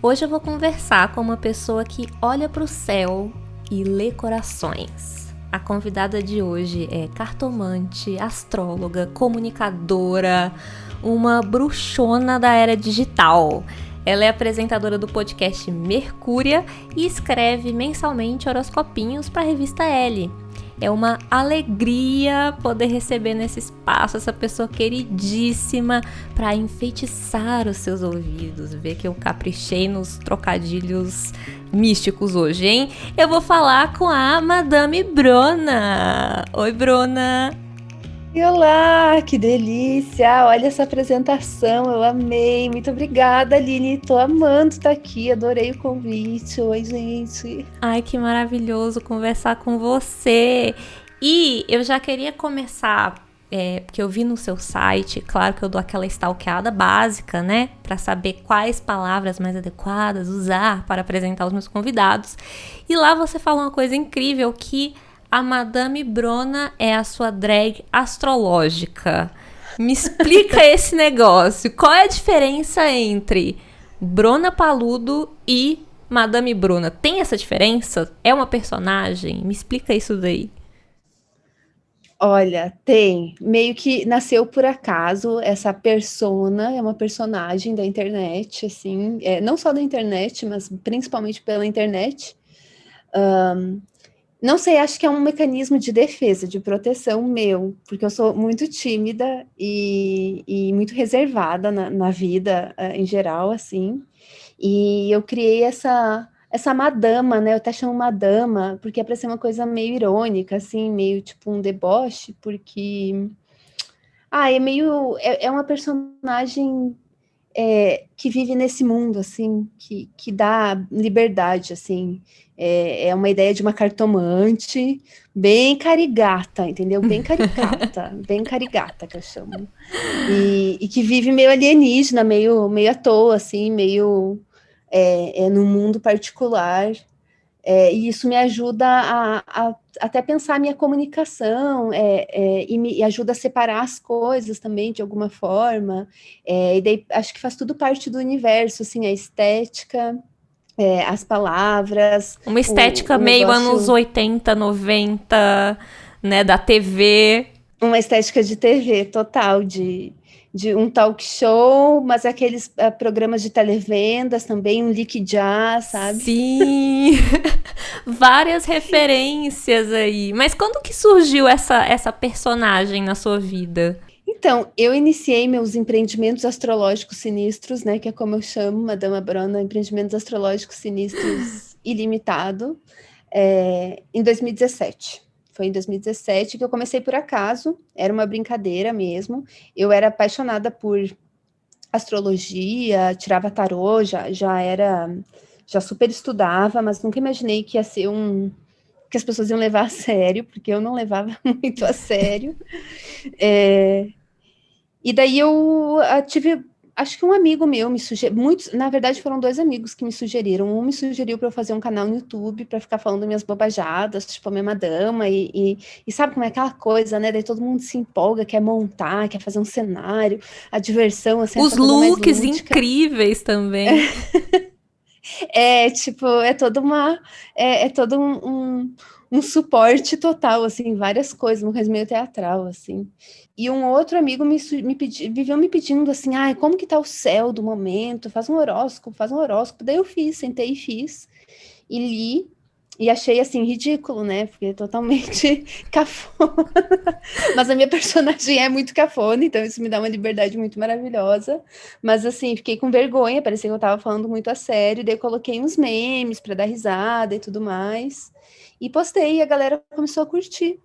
Hoje eu vou conversar com uma pessoa que olha para o céu e lê corações. A convidada de hoje é cartomante, astróloga, comunicadora, uma bruxona da era digital. Ela é apresentadora do podcast Mercúria e escreve mensalmente horoscopinhos para a revista Elle. É uma alegria poder receber nesse espaço essa pessoa queridíssima para enfeitiçar os seus ouvidos. Ver que eu caprichei nos trocadilhos místicos hoje, hein? Eu vou falar com a Madame Brona. Oi, Brona! Olá, que delícia! Olha essa apresentação, eu amei. Muito obrigada, Aline. Tô amando estar aqui, adorei o convite. Oi, gente. Ai, que maravilhoso conversar com você! E eu já queria começar, porque eu vi no seu site, claro que eu dou aquela stalkeada básica, né? Para saber quais palavras mais adequadas usar para apresentar os meus convidados. E lá você fala uma coisa incrível que a Madame Brona é a sua drag astrológica. Me explica esse negócio. Qual é a diferença entre Brona Paludo e Madame Brona? Tem essa diferença? É uma personagem? Me explica isso daí. Olha, tem. Meio que nasceu por acaso. Essa persona é uma personagem da internet, assim, não só da internet, mas principalmente pela internet. Não sei, acho que é um mecanismo de defesa, de proteção meu, porque eu sou muito tímida e muito reservada na vida, em geral, assim. E eu criei essa madama, né? Eu até chamo madama, porque é para ser uma coisa meio irônica, assim, meio tipo um deboche, porque é uma personagem que vive nesse mundo, assim, que dá liberdade, assim. É uma ideia de uma cartomante bem carigata, entendeu? Bem carigata que eu chamo. E que vive meio alienígena, meio à toa, assim, meio num mundo particular. E isso me ajuda a até pensar a minha comunicação, e me ajuda a separar as coisas também, de alguma forma. E daí acho que faz tudo parte do universo, assim, a estética, as palavras, Uma estética o meio anos negócio. 80, 90, né, da TV. Uma estética de TV total, de um talk show, mas aqueles programas de televendas também, um Lick Jazz, sabe? Sim, várias referências aí. Mas quando que surgiu essa personagem na sua vida? Então, eu iniciei meus empreendimentos astrológicos sinistros, né, que é como eu chamo, Madama Brona, empreendimentos astrológicos sinistros ilimitado, em 2017. Foi em 2017 que eu comecei por acaso, era uma brincadeira mesmo. Eu era apaixonada por astrologia, tirava tarô, já super estudava, mas nunca imaginei que ia ser que as pessoas iam levar a sério, porque eu não levava muito a sério. E daí eu tive, acho que um amigo meu me sugeriu, na verdade foram dois amigos que me sugeriram. Um me sugeriu para eu fazer um canal no YouTube para ficar falando minhas bobajadas, tipo a minha madama, e sabe como é aquela coisa, né? Daí todo mundo se empolga, quer montar, quer fazer um cenário, a diversão, assim, Os essa coisa mais looks lúdica. incríveis também. Tipo, é todo um suporte total, assim, várias coisas, uma coisa meio teatral, assim. E um outro amigo viveu me pedindo assim, como que tá o céu do momento? Faz um horóscopo. Daí eu fiz, sentei e fiz, e li, e achei, assim, ridículo, né? Porque é totalmente cafona. Mas a minha personagem é muito cafona, então isso me dá uma liberdade muito maravilhosa. Mas, assim, fiquei com vergonha, parecia que eu tava falando muito a sério, daí eu coloquei uns memes para dar risada e tudo mais. E postei, e a galera começou a curtir.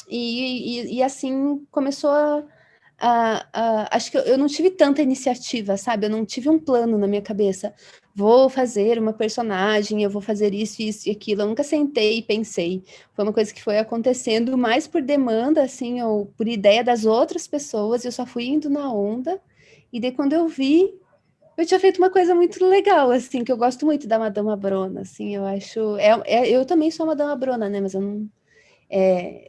E assim começou acho que eu não tive tanta iniciativa, sabe? Eu não tive um plano na minha cabeça. Vou fazer uma personagem, eu vou fazer isso e aquilo. Eu nunca sentei e pensei. Foi uma coisa que foi acontecendo mais por demanda, assim, ou por ideia das outras pessoas. Eu só fui indo na onda. E daí, quando eu vi, eu tinha feito uma coisa muito legal, assim, que eu gosto muito da Madama Brona, assim, eu acho... eu também sou a Madama Brona, né? Mas eu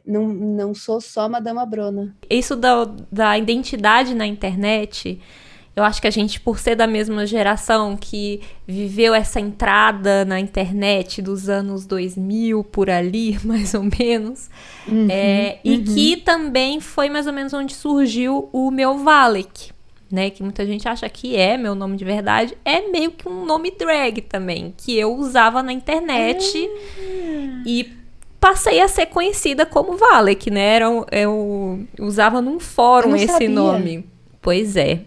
não sou só Madama Brona. Isso da identidade na internet, Eu acho que a gente, por ser da mesma geração que viveu essa entrada na internet dos anos 2000, por ali, mais ou menos, e que também foi mais ou menos onde surgiu o meu Valek, né? Que muita gente acha que é meu nome de verdade. É meio que um nome drag também, que eu usava na internet e passei a ser conhecida como Valek, né? Eu usava num fórum esse sabia. nome. Pois é.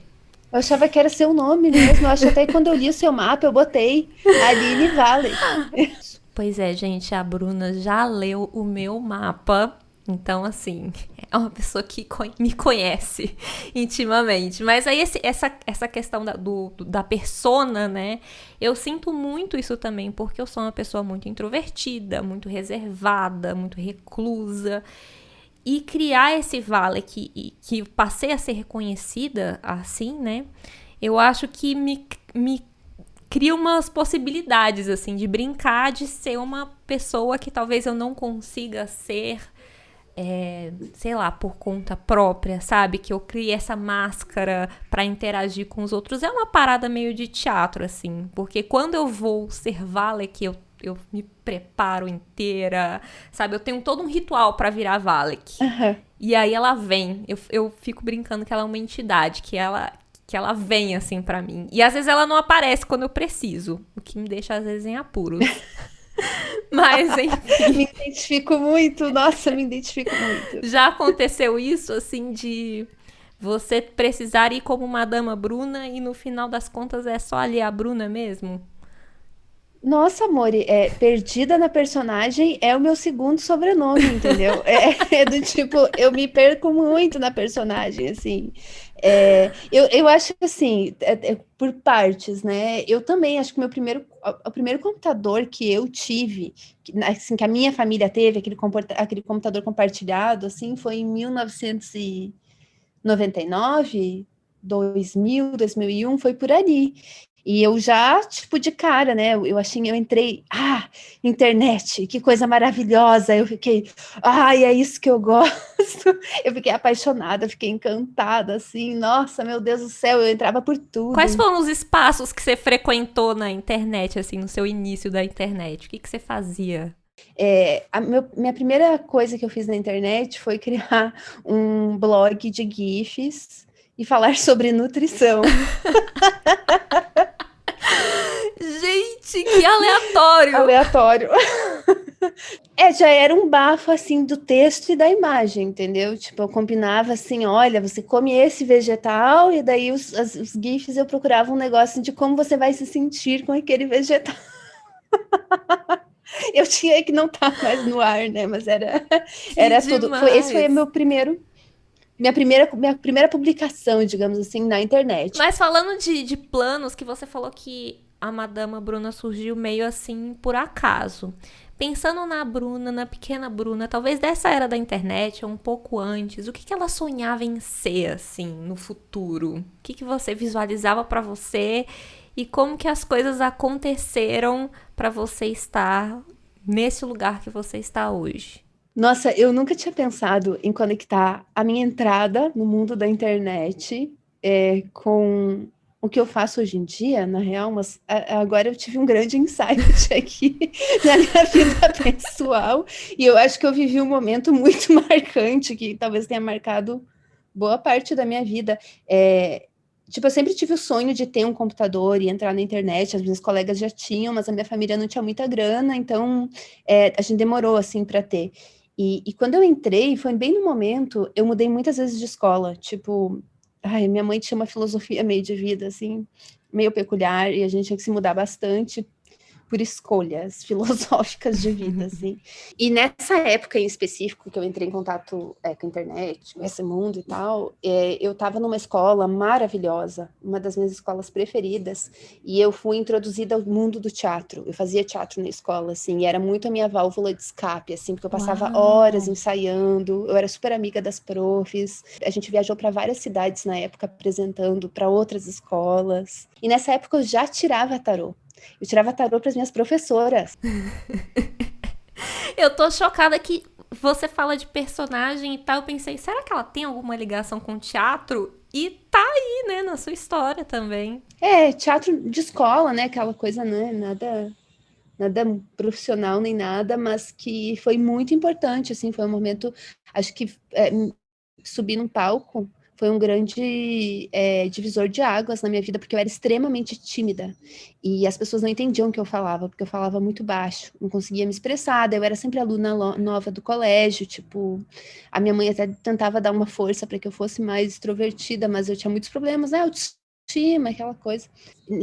Eu achava que era seu nome mesmo. Eu acho que até quando eu li o seu mapa, eu botei Aline Valek. Pois é, gente, a Bruna já leu o meu mapa. Então, assim, é uma pessoa que me conhece intimamente. Mas aí essa questão da persona, né? Eu sinto muito isso também, porque eu sou uma pessoa muito introvertida, muito reservada, muito reclusa. E criar esse Valek, que passei a ser reconhecida assim, né? Eu acho que me cria umas possibilidades, assim, de brincar, de ser uma pessoa que talvez eu não consiga ser, sei lá, por conta própria, sabe? Que eu criei essa máscara pra interagir com os outros. É uma parada meio de teatro, assim, porque quando eu vou ser Valek, eu me preparo inteira, sabe? Eu tenho todo um ritual pra virar Valek. E aí ela vem. Eu fico brincando que ela é uma entidade, que ela vem, assim, pra mim. E às vezes ela não aparece quando eu preciso, o que me deixa, às vezes, em apuros. Mas, enfim. Me identifico muito. Nossa, me identifico muito. Já aconteceu isso, assim, de você precisar ir como Madama Bruna e no final das contas é só ali a Bruna mesmo? Nossa, amor, perdida na personagem é o meu segundo sobrenome, entendeu? É do tipo, eu me perco muito na personagem, assim. Eu acho que, assim, por partes, né? Eu também acho que o primeiro computador que eu tive, assim, que a minha família teve, aquele computador compartilhado, assim, foi em 1999, 2000, foi por ali. E eu já, tipo, de cara, né? Eu entrei, internet, que coisa maravilhosa. Eu fiquei, é isso que eu gosto. Eu fiquei apaixonada, fiquei encantada, assim, nossa, meu Deus do céu, eu entrava por tudo. Quais foram os espaços que você frequentou na internet, assim, no seu início da internet? O que você fazia? Minha primeira coisa que eu fiz na internet foi criar um blog de GIFs e falar sobre nutrição. Gente, que aleatório! Aleatório. Já era um bafo, assim, do texto e da imagem, entendeu? Tipo, eu combinava assim, olha, você come esse vegetal, e daí os GIFs eu procurava um negócio de como você vai se sentir com aquele vegetal. Eu tinha que não estar mais no ar, né? Mas era tudo. Esse foi minha primeira publicação, digamos assim, na internet. Mas falando de planos, que você falou que a Madama Bruna surgiu meio assim por acaso. Pensando na Bruna, na pequena Bruna, talvez dessa era da internet, ou um pouco antes, o que ela sonhava em ser, assim, no futuro? O que você visualizava pra você e como que as coisas aconteceram pra você estar nesse lugar que você está hoje? Nossa, eu nunca tinha pensado em conectar a minha entrada no mundo da internet com o que eu faço hoje em dia, na real, mas agora eu tive um grande insight aqui na minha vida pessoal, e eu acho que eu vivi um momento muito marcante, que talvez tenha marcado boa parte da minha vida. Tipo, eu sempre tive o sonho de ter um computador e entrar na internet. As minhas colegas já tinham, mas a minha família não tinha muita grana, então a gente demorou, assim, para ter. E quando eu entrei, foi bem no momento, eu mudei muitas vezes de escola, tipo, minha mãe tinha uma filosofia meio de vida, assim, meio peculiar, e a gente tinha que se mudar bastante por escolhas filosóficas de vida, assim. E nessa época em específico, que eu entrei em contato com a internet, com esse mundo e tal, eu estava numa escola maravilhosa, uma das minhas escolas preferidas, e eu fui introduzida ao mundo do teatro. Eu fazia teatro na escola, assim, e era muito a minha válvula de escape, assim, porque eu passava horas ensaiando, eu era super amiga das profs, a gente viajou para várias cidades na época, apresentando para outras escolas, e nessa época eu já tirava tarô. Eu tirava tarô para as minhas professoras. Eu tô chocada que você fala de personagem e tal. Eu pensei, será que ela tem alguma ligação com teatro? E tá aí, né, na sua história também. Teatro de escola, né? Aquela coisa, né? Nada profissional nem nada, mas que foi muito importante, assim, foi um momento, acho que subir num palco foi um grande divisor de águas na minha vida, porque eu era extremamente tímida, e as pessoas não entendiam o que eu falava, porque eu falava muito baixo, não conseguia me expressar, daí eu era sempre aluna nova do colégio, tipo, a minha mãe até tentava dar uma força para que eu fosse mais extrovertida, mas eu tinha muitos problemas, né, autoestima, aquela coisa.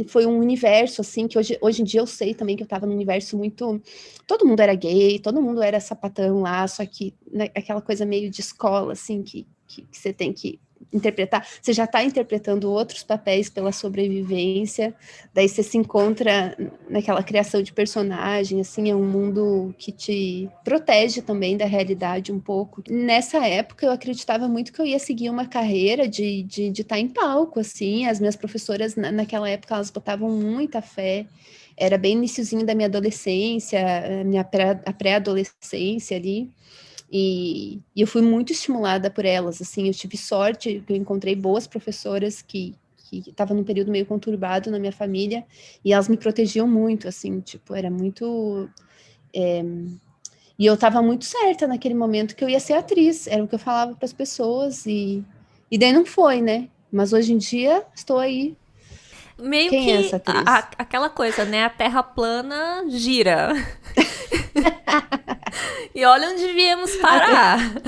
Foi um universo, assim, que hoje em dia eu sei também que eu tava num universo muito... Todo mundo era gay, todo mundo era sapatão lá, só que né, aquela coisa meio de escola, assim, que você tem que interpretar. Você já está interpretando outros papéis pela sobrevivência, daí você se encontra naquela criação de personagem, assim, é um mundo que te protege também da realidade um pouco. Nessa época, eu acreditava muito que eu ia seguir uma carreira de estar em palco, assim, as minhas professoras naquela época, elas botavam muita fé, era bem iniciozinho da minha adolescência, a pré-adolescência ali, e eu fui muito estimulada por elas, assim, eu tive sorte, eu encontrei boas professoras que estavam num período meio conturbado na minha família, e elas me protegiam muito, assim, tipo, era muito... E eu estava muito certa naquele momento que eu ia ser atriz, era o que eu falava para as pessoas, e daí não foi, né? Mas hoje em dia estou aí. Meio Quem é essa que atriz? aquela coisa, né? A terra plana gira. E olha onde viemos Até parar.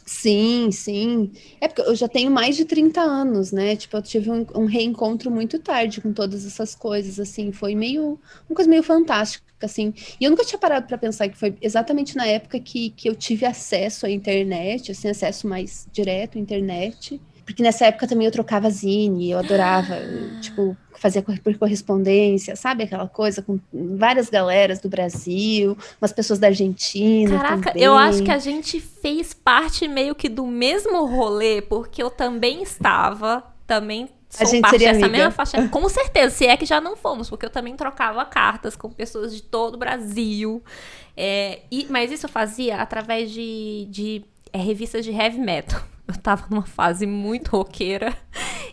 Sim, sim. É porque eu já tenho mais de 30 anos, né? Tipo, eu tive um reencontro muito tarde com todas essas coisas, assim, foi meio, uma coisa meio fantástica, assim. E eu nunca tinha parado para pensar que foi exatamente na época que eu tive acesso à internet, assim, acesso mais direto à internet. Porque nessa época também eu trocava zine, eu adorava, tipo, fazia por correspondência, sabe? Aquela coisa com várias galeras do Brasil, umas pessoas da Argentina Caraca, eu acho que a também. gente fez parte meio que do mesmo rolê, porque eu também estava, também A sou gente parte seria dessa mesma amiga. faixa. Com certeza, se é que já não fomos, porque eu também trocava cartas com pessoas de todo o Brasil. Mas isso eu fazia através de revistas de heavy metal. Eu tava numa fase muito roqueira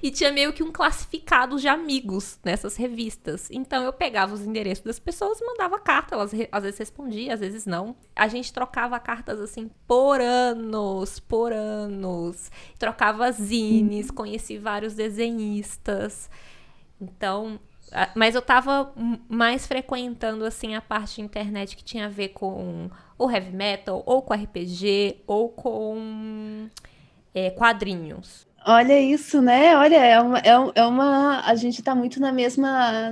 e tinha meio que um classificado de amigos nessas revistas. Então eu pegava os endereços das pessoas e mandava carta. Elas às vezes respondiam, às vezes não. A gente trocava cartas assim por anos, por anos. Trocava zines, conheci vários desenhistas. Então, mas eu tava mais frequentando assim a parte de internet que tinha a ver com o heavy metal, ou com RPG, ou com quadrinhos. Olha isso, né? Olha, a gente tá muito numa mesma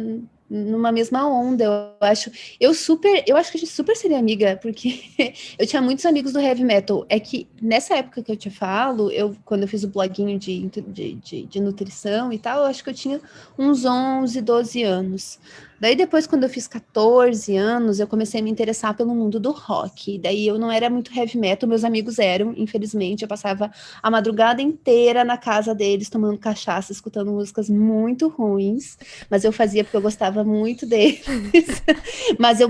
onda, eu acho. Eu acho que a gente super seria amiga, porque eu tinha muitos amigos do heavy metal. É que nessa época que eu te falo, quando eu fiz o bloguinho de nutrição e tal, eu acho que eu tinha uns 11, 12 anos. Daí depois, quando eu fiz 14 anos, eu comecei a me interessar pelo mundo do rock. Daí eu não era muito heavy metal, meus amigos eram, infelizmente, eu passava a madrugada inteira na casa deles, tomando cachaça, escutando músicas muito ruins, mas eu fazia porque eu gostava muito deles. Mas eu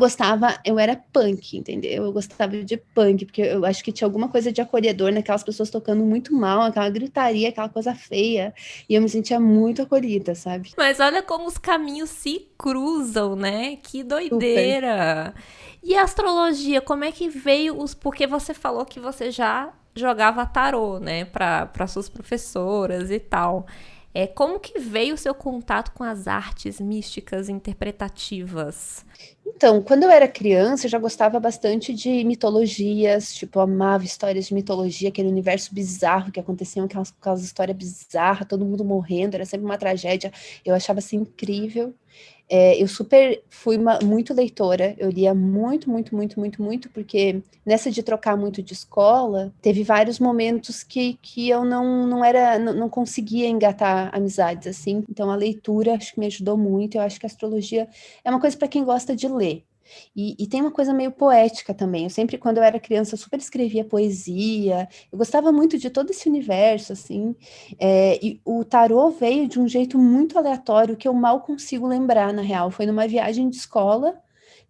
era punk, entendeu? Eu gostava de punk, porque eu acho que tinha alguma coisa de acolhedor naquelas pessoas tocando muito mal, aquela gritaria, aquela coisa feia, e eu me sentia muito acolhida, sabe? Mas olha como os caminhos se cruzam, né? Que Super. doideira! E a astrologia, como é que veio os. Porque você falou que você já jogava tarô, né? Para suas professoras e tal. Como que veio o seu contato com as artes místicas interpretativas? Então, quando eu era criança, eu já gostava bastante de mitologias, tipo, eu amava histórias de mitologia, aquele universo bizarro que aconteciam, aquelas histórias bizarras, todo mundo morrendo, era sempre uma tragédia. Eu achava assim incrível. Eu super fui muito leitora, eu lia muito, muito, muito, muito, muito, porque nessa de trocar muito de escola, teve vários momentos que eu não conseguia engatar amizades, assim, então a leitura acho que me ajudou muito, eu acho que a astrologia é uma coisa para quem gosta de ler. E tem uma coisa meio poética também. Eu sempre, quando eu era criança, eu super escrevia poesia. Eu gostava muito de todo esse universo, assim. E o tarô veio de um jeito muito aleatório que eu mal consigo lembrar, na real. Foi numa viagem de escola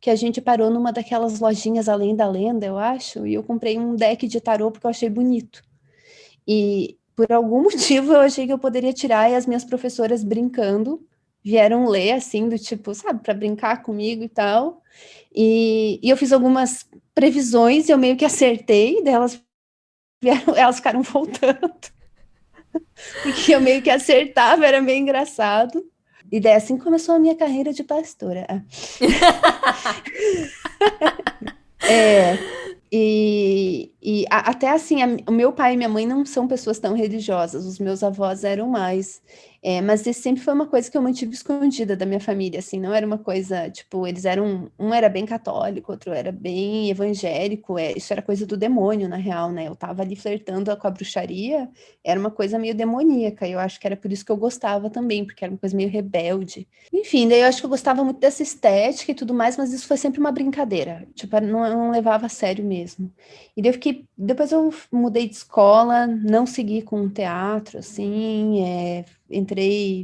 que a gente parou numa daquelas lojinhas além da lenda, eu acho, e eu comprei um deck de tarô porque eu achei bonito. E por algum motivo eu achei que eu poderia tirar, e as minhas professoras brincando vieram ler, assim, do tipo, sabe, para brincar comigo e tal. E eu fiz algumas previsões e eu meio que acertei, daí elas ficaram voltando, porque eu meio que acertava, era meio engraçado. E daí assim começou a minha carreira de pastora. Até assim, o meu pai e minha mãe não são pessoas tão religiosas, os meus avós eram mais. Mas isso sempre foi uma coisa que eu mantive escondida da minha família, assim, não era uma coisa, tipo, eles eram, um era bem católico, outro era bem evangélico, isso era coisa do demônio, na real, né? Eu tava ali flertando com a bruxaria, era uma coisa meio demoníaca, e eu acho que era por isso que eu gostava também, porque era uma coisa meio rebelde. Enfim, daí eu acho que eu gostava muito dessa estética e tudo mais, mas isso foi sempre uma brincadeira. Tipo, eu não levava a sério mesmo. E daí depois eu mudei de escola, não segui com teatro, assim,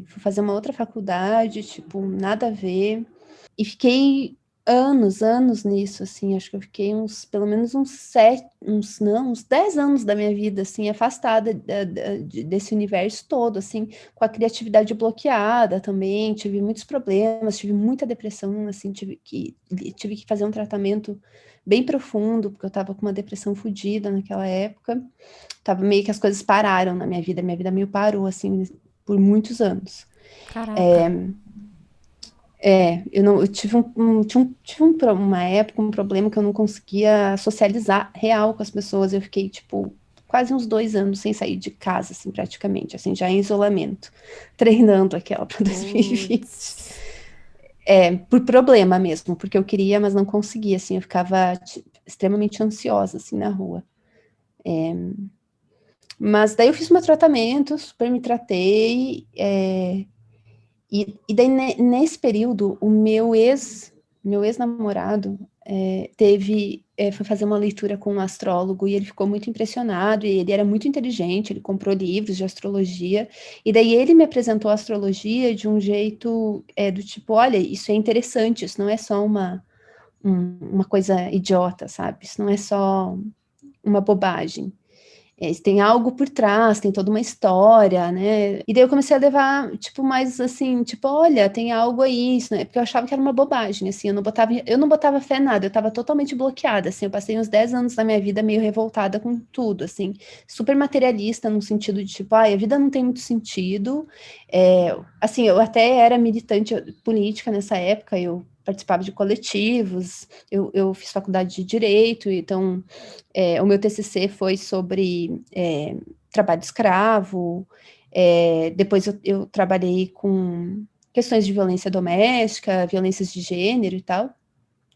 fui fazer uma outra faculdade, tipo, nada a ver. E fiquei anos nisso, assim, acho que eu fiquei pelo menos uns 10 anos da minha vida, assim, afastada desse universo todo, assim, com a criatividade bloqueada também, tive muitos problemas, tive muita depressão, assim, tive que fazer um tratamento bem profundo, porque eu tava com uma depressão fodida naquela época, tava meio que as coisas pararam na minha vida meio parou, assim, por muitos anos. Caraca. Eu tive uma época, um problema que eu não conseguia socializar real com as pessoas. Eu fiquei, tipo, quase uns 2 anos sem sair de casa, assim, praticamente, assim, já em isolamento, treinando aquela para 2020. Putz. Por problema mesmo, porque eu queria, mas não conseguia, assim, eu ficava extremamente ansiosa, assim, na rua. Mas daí eu fiz meu tratamento, super me tratei, e daí, nesse período, meu ex-namorado, foi fazer uma leitura com um astrólogo e ele ficou muito impressionado, e ele era muito inteligente, ele comprou livros de astrologia, e daí ele me apresentou a astrologia de um jeito, do tipo, olha, isso é interessante, isso não é só uma coisa idiota, sabe? Isso não é só uma bobagem. Tem algo por trás, tem toda uma história, né? E daí eu comecei a levar, tipo, mais assim, tipo, olha, tem algo aí, isso, né? Porque eu achava que era uma bobagem, assim, eu não botava fé em nada, eu tava totalmente bloqueada, assim, eu passei uns 10 anos da minha vida meio revoltada com tudo, assim, super materialista, no sentido de, tipo, a vida não tem muito sentido, assim, eu até era militante política nessa época, eu participava de coletivos, eu fiz faculdade de Direito, então o meu TCC foi sobre trabalho escravo, depois eu trabalhei com questões de violência doméstica, violências de gênero e tal.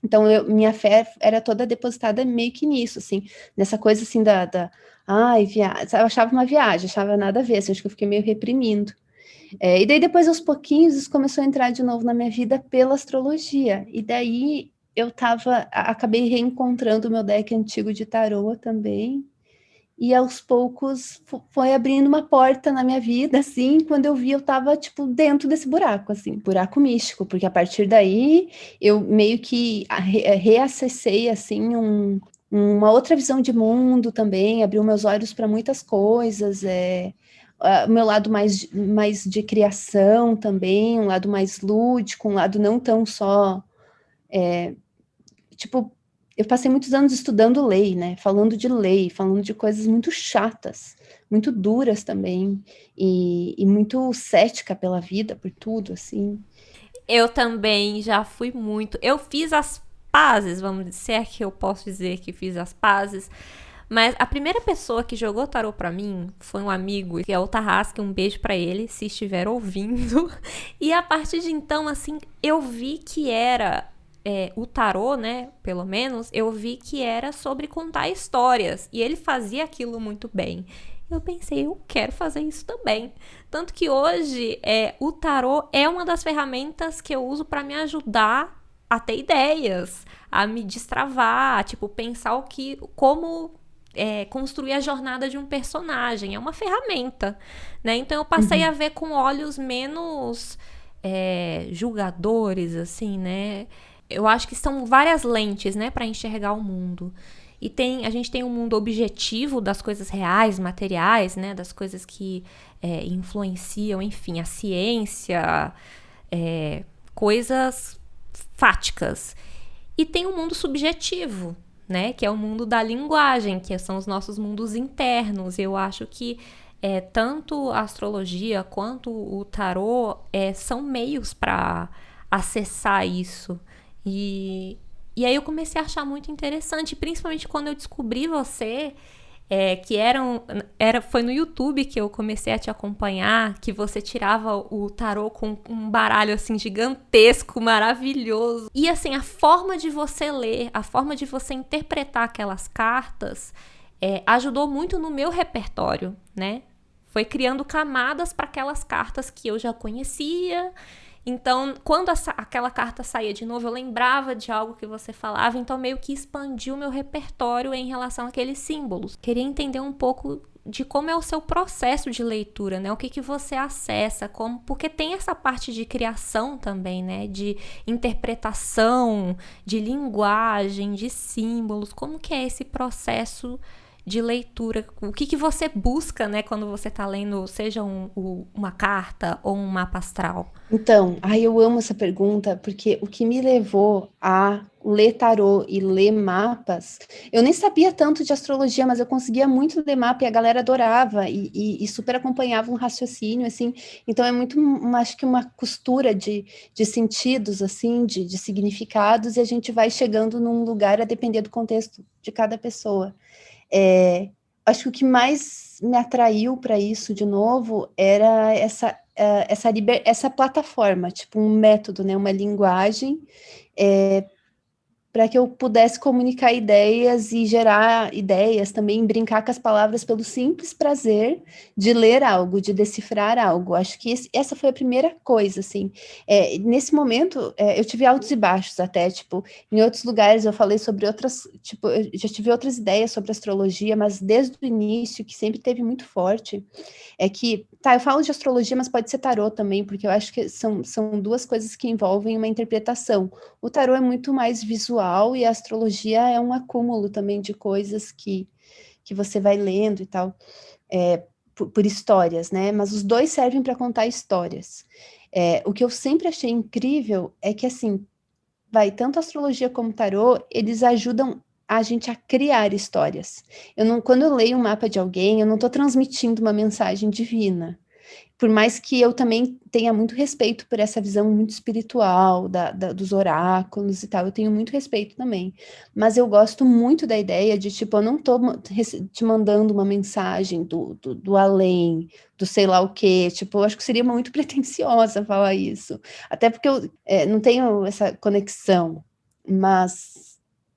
Então, minha fé era toda depositada meio que nisso, assim, nessa coisa assim ai, viagem, eu achava uma viagem, achava nada a ver, assim, acho que eu fiquei meio reprimindo. E daí depois, aos pouquinhos, isso começou a entrar de novo na minha vida pela astrologia, e daí acabei reencontrando o meu deck antigo de tarô também, e aos poucos foi abrindo uma porta na minha vida, assim, quando eu vi eu tava, tipo, dentro desse buraco, assim, buraco místico, porque a partir daí eu meio que reacessei, assim, uma outra visão de mundo também, abriu meus olhos para muitas coisas, o meu lado mais de criação também, um lado mais lúdico, um lado não tão só, tipo, eu passei muitos anos estudando lei, né? Falando de lei, falando de coisas muito chatas, muito duras também, e muito cética pela vida, por tudo, assim. Eu também já fui muito. Eu fiz as pazes, vamos dizer que eu posso dizer que fiz as pazes. Mas a primeira pessoa que jogou tarô pra mim foi um amigo, que é o Tarrasque, um beijo pra ele, se estiver ouvindo. E a partir de então, assim, eu vi que era o tarô, né, pelo menos, eu vi que era sobre contar histórias. E ele fazia aquilo muito bem. Eu pensei, eu quero fazer isso também. Tanto que hoje, o tarô é uma das ferramentas que eu uso pra me ajudar a ter ideias, a me destravar, tipo, pensar como construir a jornada de um personagem. É uma ferramenta, né? Então eu passei a Uhum. ver com olhos menos julgadores, assim, né? Eu acho que são várias lentes, né, para enxergar o mundo. E a gente tem um mundo objetivo das coisas reais, materiais, né? Das coisas que influenciam, enfim, a ciência, coisas fáticas. E tem um mundo subjetivo, né? Que é o mundo da linguagem, que são os nossos mundos internos. Eu acho que tanto a astrologia quanto o tarô são meios para acessar isso. E aí eu comecei a achar muito interessante, principalmente quando eu descobri você, que foi no YouTube que eu comecei a te acompanhar, que você tirava o tarô com um baralho assim gigantesco, maravilhoso. E assim, a forma de você ler, a forma de você interpretar aquelas cartas ajudou muito no meu repertório, né? Foi criando camadas para aquelas cartas que eu já conhecia. Então, quando aquela carta saía de novo, eu lembrava de algo que você falava, então meio que expandiu o meu repertório em relação àqueles símbolos. Queria entender um pouco de como é o seu processo de leitura, né? O que você acessa, porque tem essa parte de criação também, né? De interpretação, de linguagem, de símbolos. Como que é esse processo de leitura? O que você busca, né, quando você está lendo, seja uma carta ou um mapa astral? Então, eu amo essa pergunta, porque o que me levou a ler tarô e ler mapas, eu nem sabia tanto de astrologia, mas eu conseguia muito ler mapa e a galera adorava e super acompanhava um raciocínio, assim. Então, é muito, acho que uma costura de sentidos, assim, de significados, e a gente vai chegando num lugar a depender do contexto de cada pessoa. Acho que o que mais me atraiu para isso de novo era essa plataforma, tipo um método, né, uma linguagem, para que eu pudesse comunicar ideias e gerar ideias também, brincar com as palavras pelo simples prazer de ler algo, de decifrar algo. Acho que essa foi a primeira coisa, assim. Nesse momento, eu tive altos e baixos até, tipo, em outros lugares eu falei sobre outras, tipo, eu já tive outras ideias sobre astrologia, mas desde o início, que sempre teve muito forte, que, eu falo de astrologia, mas pode ser tarô também, porque eu acho que são duas coisas que envolvem uma interpretação. O tarô é muito mais visual e a astrologia é um acúmulo também de coisas que você vai lendo e tal, por histórias, né? Mas os dois servem para contar histórias. O que eu sempre achei incrível é que, assim, tanto a astrologia como o tarô, eles ajudam a gente a criar histórias. Quando eu leio um mapa de alguém, eu não estou transmitindo uma mensagem divina. Por mais que eu também tenha muito respeito por essa visão muito espiritual dos oráculos e tal, eu tenho muito respeito também. Mas eu gosto muito da ideia de, tipo, eu não estou te mandando uma mensagem do além, do sei lá o quê. Tipo, eu acho que seria muito pretensiosa falar isso. Até porque eu não tenho essa conexão. Mas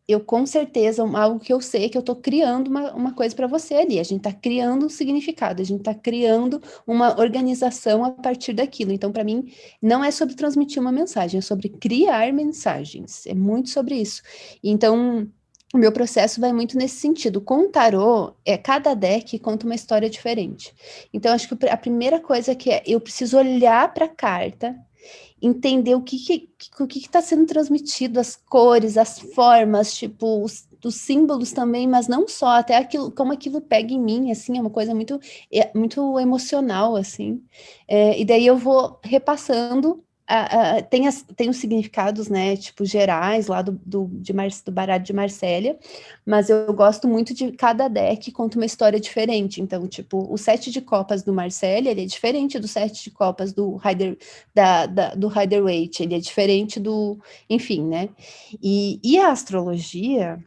eu, com certeza, algo que eu sei é que eu estou criando uma coisa para você ali. A gente está criando um significado, a gente está criando uma organização a partir daquilo. Então, para mim, não é sobre transmitir uma mensagem, é sobre criar mensagens. É muito sobre isso. Então, o meu processo vai muito nesse sentido. Com o tarô, cada deck conta uma história diferente. Então, acho que a primeira coisa eu preciso olhar para a carta, entender o que está sendo transmitido, as cores, as formas, tipo, os símbolos também, mas não só, até como aquilo pega em mim, assim, é uma coisa muito, muito emocional, assim. E daí eu vou repassando. Tem os significados, né, tipo, gerais lá do baralho de Marsella, mas eu gosto muito de cada deck conta uma história diferente. Então, tipo, o 7 de copas do Marsella, ele é diferente do 7 de copas do Rider-Waite, ele é diferente enfim, né? E a astrologia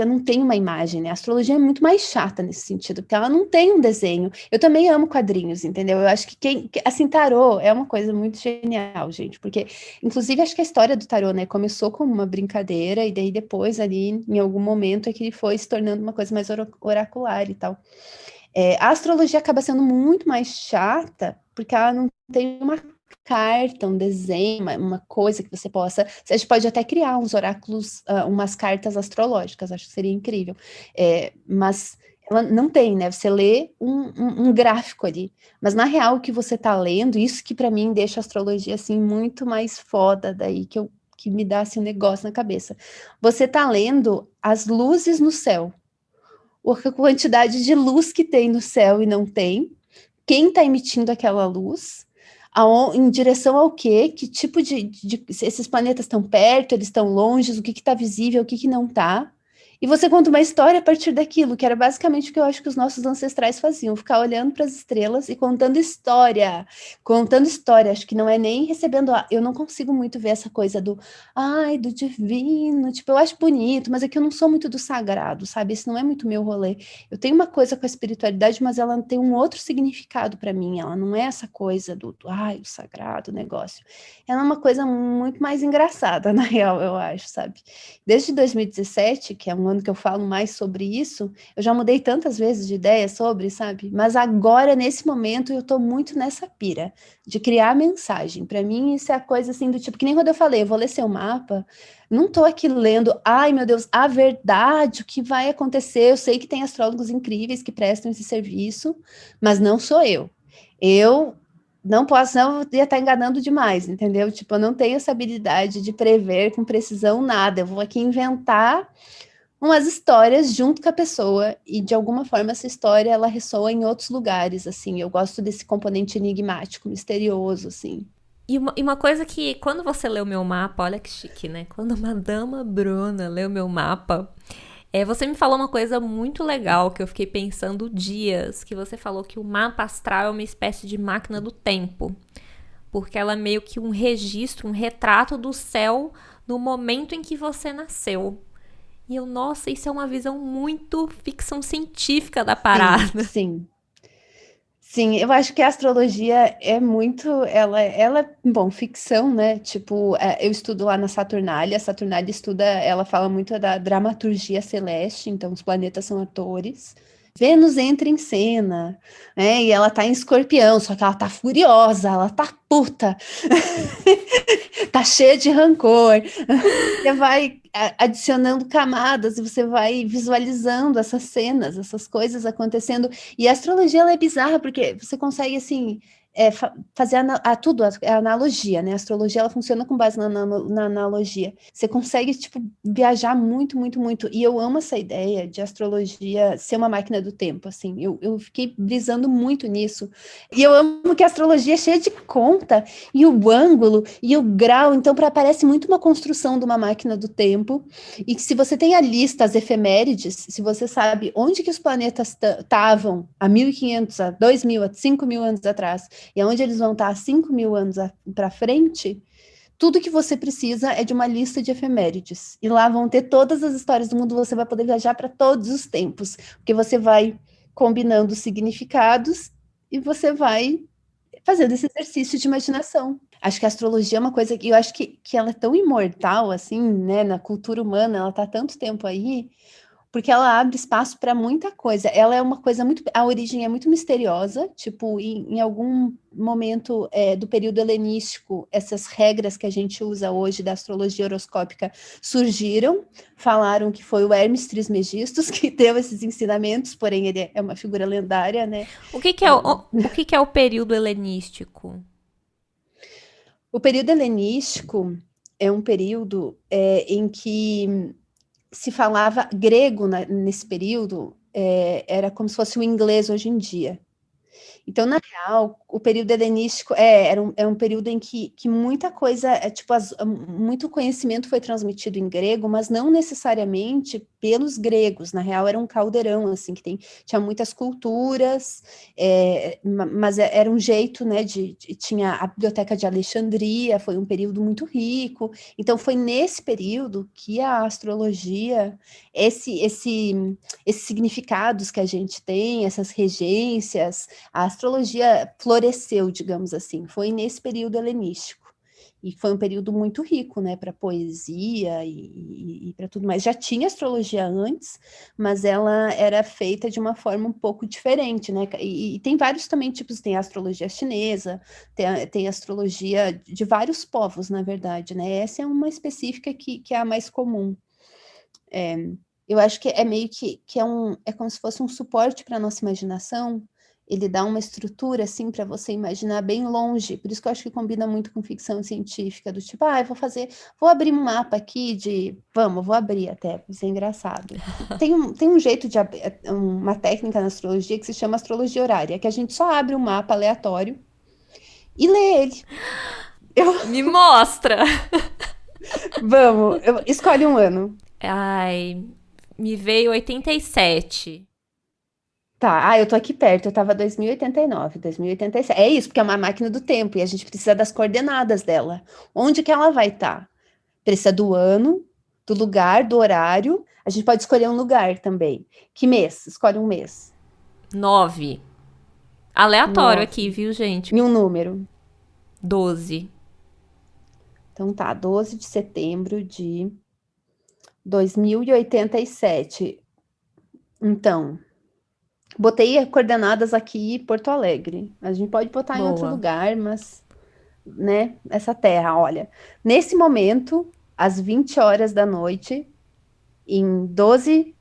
não tem uma imagem, né? A astrologia é muito mais chata nesse sentido, porque ela não tem um desenho. Eu também amo quadrinhos, entendeu? Eu acho que assim, tarô é uma coisa muito genial, gente, porque, inclusive, acho que a história do tarô, né, começou como uma brincadeira, e daí depois, ali, em algum momento, é que ele foi se tornando uma coisa mais oracular e tal. A astrologia acaba sendo muito mais chata, porque ela não tem uma carta, um desenho, uma coisa que você possa... A gente pode até criar uns oráculos, umas cartas astrológicas, acho que seria incrível. Mas ela não tem, né? Você lê um gráfico ali. Mas, na real, o que você está lendo, isso que para mim deixa a astrologia, assim, muito mais foda daí, que que me dá assim, um negócio na cabeça. Você está lendo as luzes no céu, a quantidade de luz que tem no céu e não tem, quem está emitindo aquela luz, em direção ao quê, que tipo esses planetas estão perto, eles estão longe, o que está visível, o que não está. E você conta uma história a partir daquilo, que era basicamente o que eu acho que os nossos ancestrais faziam, ficar olhando para as estrelas e contando história. Contando história, acho que não é nem recebendo... Eu não consigo muito ver essa coisa do do divino, tipo, eu acho bonito, mas é que eu não sou muito do sagrado, sabe? Esse não é muito meu rolê. Eu tenho uma coisa com a espiritualidade, mas ela tem um outro significado para mim, ela não é essa coisa do o sagrado, o negócio. Ela é uma coisa muito mais engraçada, na real, eu acho, sabe? Desde 2017, que é um ano que eu falo mais sobre isso, eu já mudei tantas vezes de ideia sobre, sabe? Mas agora, nesse momento, eu tô muito nessa pira de criar mensagem. Para mim, isso é a coisa assim do tipo, que nem quando eu falei, eu vou ler seu mapa, não tô aqui lendo, ai meu Deus, a verdade, o que vai acontecer, eu sei que tem astrólogos incríveis que prestam esse serviço, mas não sou eu. Eu não posso, não ia estar enganando demais, entendeu? Tipo, eu não tenho essa habilidade de prever com precisão nada, eu vou aqui inventar umas histórias junto com a pessoa, e de alguma forma essa história, ela ressoa em outros lugares, assim, eu gosto desse componente enigmático, misterioso, assim. E uma coisa que, quando você lê o meu mapa, olha que chique, né? Quando uma dama Bruna lê o meu mapa, você me falou uma coisa muito legal que eu fiquei pensando dias, que você falou que o mapa astral é uma espécie de máquina do tempo, porque ela é meio que um registro, um retrato do céu no momento em que você nasceu. E eu, nossa, isso é uma visão muito ficção científica da Sim, parada. sim. Sim, eu acho que a astrologia é muito, ela é, bom, ficção, né? Tipo, eu estudo lá na Saturnália, a Saturnália estuda, ela fala muito da dramaturgia celeste, então os planetas são atores. Vênus entra em cena, né? E ela tá em Escorpião, só que ela tá furiosa, ela tá puta, tá cheia de rancor. Você vai adicionando camadas e você vai visualizando essas cenas, essas coisas acontecendo. E a astrologia, ela é bizarra porque você consegue, assim, fazer tudo, a analogia, né? A astrologia, ela funciona com base na analogia. Você consegue, tipo, viajar muito, muito, muito. E eu amo essa ideia de astrologia ser uma máquina do tempo, assim. Eu fiquei brisando muito nisso. E eu amo que a astrologia é cheia de conta, e o ângulo, e o grau. Então, parece muito uma construção de uma máquina do tempo. E que se você tem a lista, as efemérides, se você sabe onde que os planetas estavam há 1.500, há 2.000, há 5.000 anos atrás, e aonde eles vão estar há 5.000 anos para frente, tudo que você precisa é de uma lista de efemérides. E lá vão ter todas as histórias do mundo, você vai poder viajar para todos os tempos, porque você vai combinando significados e você vai fazendo esse exercício de imaginação. Acho que a astrologia é uma coisa que eu acho que ela é tão imortal, assim, né, na cultura humana, ela está há tanto tempo aí, porque ela abre espaço para muita coisa. Ela é uma coisa muito... A origem é muito misteriosa, tipo, em algum momento do período helenístico, essas regras que a gente usa hoje da astrologia horoscópica surgiram, falaram que foi o Hermes Trismegistus que deu esses ensinamentos, porém ele é uma figura lendária, né? O que que é o período helenístico? O período helenístico é um período em que se falava grego nesse período, era como se fosse o inglês hoje em dia. Então, na real, o período helenístico é um período em que muita coisa, tipo, muito conhecimento foi transmitido em grego, mas não necessariamente pelos gregos. Na real, era um caldeirão, assim, que tinha muitas culturas, mas era um jeito, né, tinha a Biblioteca de Alexandria, foi um período muito rico. Então, foi nesse período que a astrologia, esses significados que a gente tem, essas regências, a astrologia floresceu, digamos assim, foi nesse período helenístico. E foi um período muito rico, né, para poesia e para tudo mais. Já tinha astrologia antes, mas ela era feita de uma forma um pouco diferente, né? E tem vários também tipos, tem a astrologia chinesa, tem a astrologia de vários povos, na verdade, né? Essa é uma específica que é a mais comum. Eu acho que é meio que é como se fosse um suporte para a nossa imaginação. ele dá uma estrutura, assim, para você imaginar bem longe. Por isso que eu acho que combina muito com ficção científica, do tipo, vou abrir um mapa aqui vou abrir até, isso é engraçado. Tem um jeito uma técnica na astrologia que se chama astrologia horária, que a gente só abre um mapa aleatório e lê ele. Me mostra! Escolhe um ano. Ai, me veio 87. Tá, eu tô aqui perto, eu tava 2089, 2087. É isso, porque é uma máquina do tempo e a gente precisa das coordenadas dela. Onde que ela vai estar? Precisa do ano, do lugar, do horário. A gente pode escolher um lugar também. Que mês? Escolhe um mês. 9. Aleatório 9. aqui, viu, gente? E um número. 12. Então tá, 12 de setembro de 2087. Então, botei coordenadas aqui em Porto Alegre. A gente pode botar em outro Boa. lugar, mas, né, essa terra, olha. Nesse momento, às 20 horas da noite, em 12,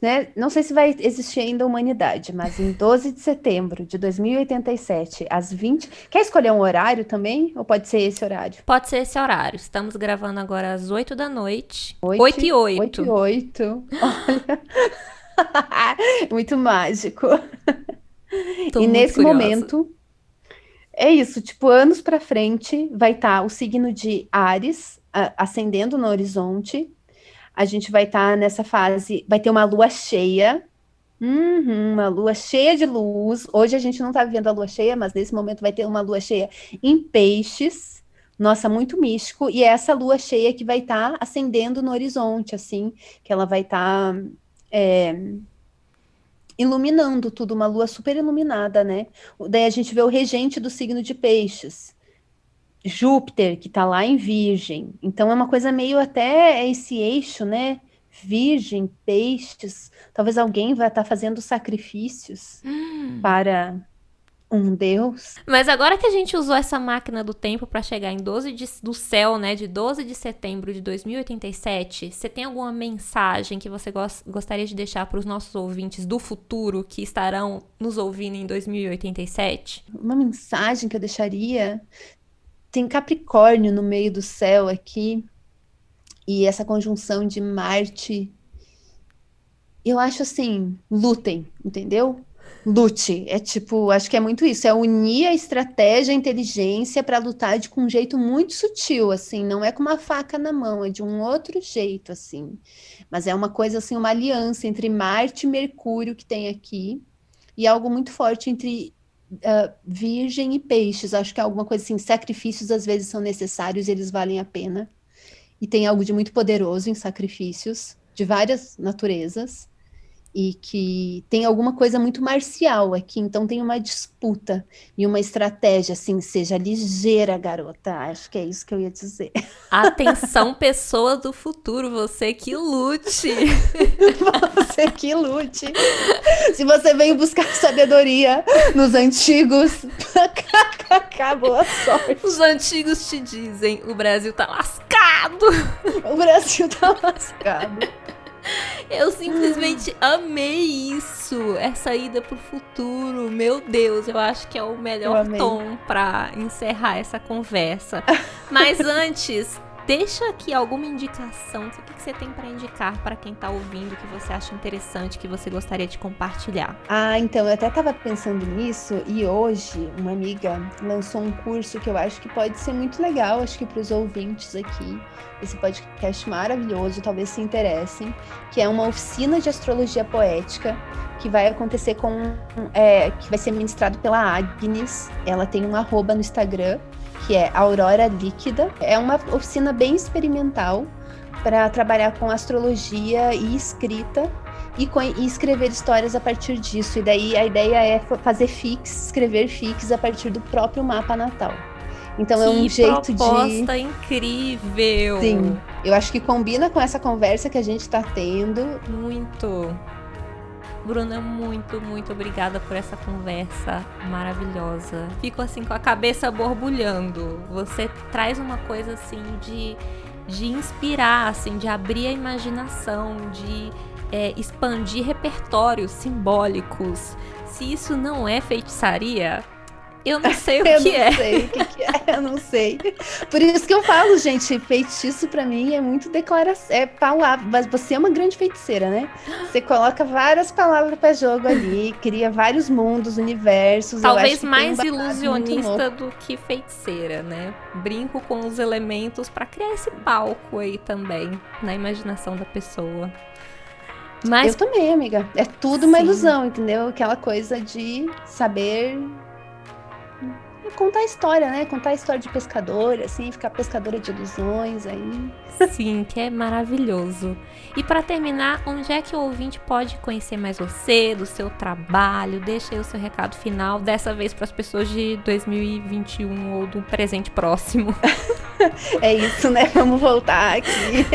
né, não sei se vai existir ainda a humanidade, mas em 12 de setembro de 2087, às 20... Quer escolher um horário também? Ou pode ser esse horário? Pode ser esse horário. Estamos gravando agora às 8 da noite. 8 e 8. 8 e 8. Olha... Muito mágico. Tô E muito nesse curiosa. momento, é isso, tipo, anos para frente, vai estar o signo de Áries ascendendo no horizonte. A gente vai estar nessa fase, vai ter uma lua cheia. Uma lua cheia de luz. Hoje a gente não tá vivendo a lua cheia, mas nesse momento vai ter uma lua cheia em Peixes. Nossa, muito místico. E é essa lua cheia que vai estar ascendendo no horizonte, assim, que ela vai estar iluminando tudo, uma lua super iluminada, né? Daí a gente vê o regente do signo de Peixes, Júpiter, que tá lá em Virgem. Então é uma coisa meio até esse eixo, né? Virgem, Peixes. Talvez alguém vai estar fazendo sacrifícios para um deus. Mas agora que a gente usou essa máquina do tempo pra chegar em 12 do céu, né, de 12 de setembro de 2087, você tem alguma mensagem que você gostaria de deixar para os nossos ouvintes do futuro que estarão nos ouvindo em 2087? Uma mensagem que eu deixaria... Tem Capricórnio no meio do céu aqui, e essa conjunção de Marte, eu acho assim, lutem, entendeu? Lute, é tipo, acho que é muito isso, é unir a estratégia, a inteligência para lutar com um jeito muito sutil, assim, não é com uma faca na mão, é de um outro jeito, assim, mas é uma coisa assim, uma aliança entre Marte e Mercúrio que tem aqui, e algo muito forte entre Virgem e Peixes. Acho que é alguma coisa assim, sacrifícios às vezes são necessários, eles valem a pena, e tem algo de muito poderoso em sacrifícios, de várias naturezas, e que tem alguma coisa muito marcial aqui, então tem uma disputa e uma estratégia, assim, seja ligeira, garota, acho que é isso que eu ia dizer. Atenção, pessoas do futuro, você que lute! Você que lute! Se você veio buscar sabedoria nos antigos, acabou a sorte. Os antigos te dizem, o Brasil tá lascado! O Brasil tá lascado. Eu simplesmente amei isso, essa ida pro futuro. Meu Deus, eu acho que é o melhor tom pra encerrar essa conversa. Mas antes, deixa aqui alguma indicação. O que você tem pra indicar para quem tá ouvindo, que você acha interessante, que você gostaria de compartilhar? Então, eu até tava pensando nisso, e hoje uma amiga lançou um curso que eu acho que pode ser muito legal, acho que pros ouvintes aqui, esse podcast maravilhoso, talvez se interessem, que é uma oficina de astrologia poética, que vai acontecer que vai ser ministrado pela Agnes. Ela tem um @ no Instagram, que é Aurora Líquida. É uma oficina bem experimental para trabalhar com astrologia e escrita e escrever histórias a partir disso. E daí a ideia é fazer escrever fics a partir do próprio mapa natal. Então é um jeito de... Que proposta incrível! Sim, eu acho que combina com essa conversa que a gente tá tendo. Muito! Bruna, muito, muito obrigada por essa conversa maravilhosa. Fico assim com a cabeça borbulhando. Você traz uma coisa assim de inspirar, assim, de abrir a imaginação, de expandir repertórios simbólicos, se isso não é feitiçaria, eu não sei o que é. Eu não sei o que é, eu não sei. Por isso que eu falo, gente, feitiço pra mim é muito declaração, é palavra, mas você é uma grande feiticeira, né? Você coloca várias palavras pra jogo ali, cria vários mundos, universos. Talvez mais ilusionista do que feiticeira, né? Brinco com os elementos pra criar esse palco aí também, na imaginação da pessoa. Mas... Eu também, amiga. É tudo uma ilusão, entendeu? Aquela coisa de saber contar a história, né? Contar a história de pescadora, assim, ficar pescadora de ilusões aí. Sim, que é maravilhoso. E para terminar, onde é que o ouvinte pode conhecer mais você, do seu trabalho? Deixa aí o seu recado final, dessa vez para as pessoas de 2021 ou do presente próximo. É isso, né? Vamos voltar aqui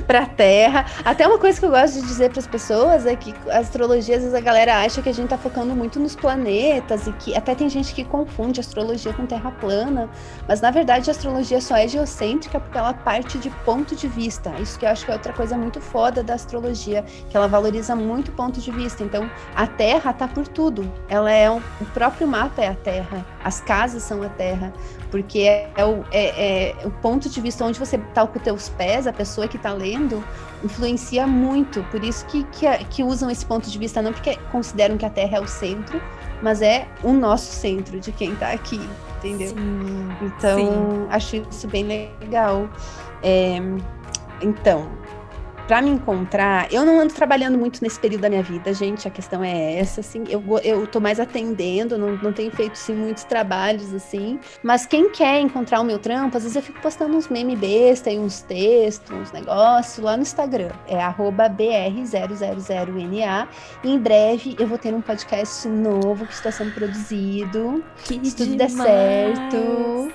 pra Terra. Até uma coisa que eu gosto de dizer para as pessoas é que a astrologia, às vezes a galera acha que a gente tá focando muito nos planetas e que até tem gente que confunde astrologia com terra plana, mas na verdade a astrologia só é geocêntrica porque ela parte de ponto de vista. Isso que eu acho que é outra coisa muito foda da astrologia, que ela valoriza muito ponto de vista. Então, a Terra tá por tudo. Ela é o próprio mapa é a Terra. As casas são a Terra. Porque é o ponto de vista onde você tá com os teus pés, a pessoa que tá lendo, influencia muito. Por isso que usam esse ponto de vista, não porque consideram que a Terra é o centro, mas é o nosso centro de quem tá aqui, entendeu? Sim, então, sim. Acho isso bem legal. Então, para me encontrar, eu não ando trabalhando muito nesse período da minha vida, gente, a questão é essa, assim, eu tô mais atendendo, não tenho feito, assim, muitos trabalhos, assim, mas quem quer encontrar o meu trampo, às vezes eu fico postando uns meme besta e uns textos, uns negócios lá no Instagram, é @br000na, e em breve eu vou ter um podcast novo que está sendo produzido, se tudo der certo.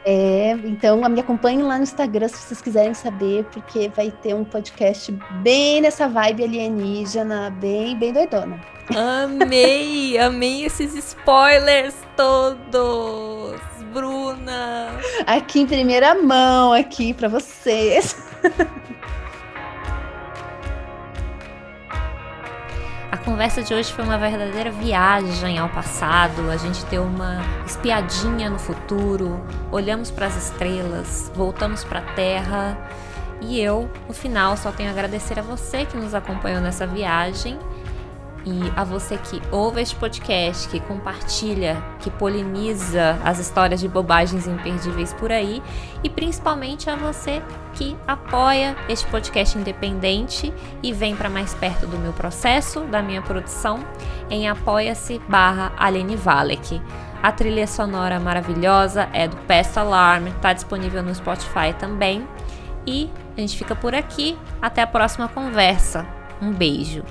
Então me acompanhem lá no Instagram se vocês quiserem saber, porque vai ter um podcast bem nessa vibe alienígena, bem doidona. Amei esses spoilers todos, Bruna. Aqui em primeira mão, aqui para vocês. A conversa de hoje foi uma verdadeira viagem ao passado, a gente deu uma espiadinha no futuro, olhamos para as estrelas, voltamos para a Terra e eu, no final, só tenho a agradecer a você que nos acompanhou nessa viagem e a você que ouve este podcast, que compartilha, que poliniza as histórias de bobagens imperdíveis por aí e principalmente a você que apoia este podcast independente e vem para mais perto do meu processo, da minha produção, em apoia-se/Aline Valek. A trilha sonora maravilhosa é do Pest Alarm, está disponível no Spotify também. E a gente fica por aqui, até a próxima conversa. Um beijo!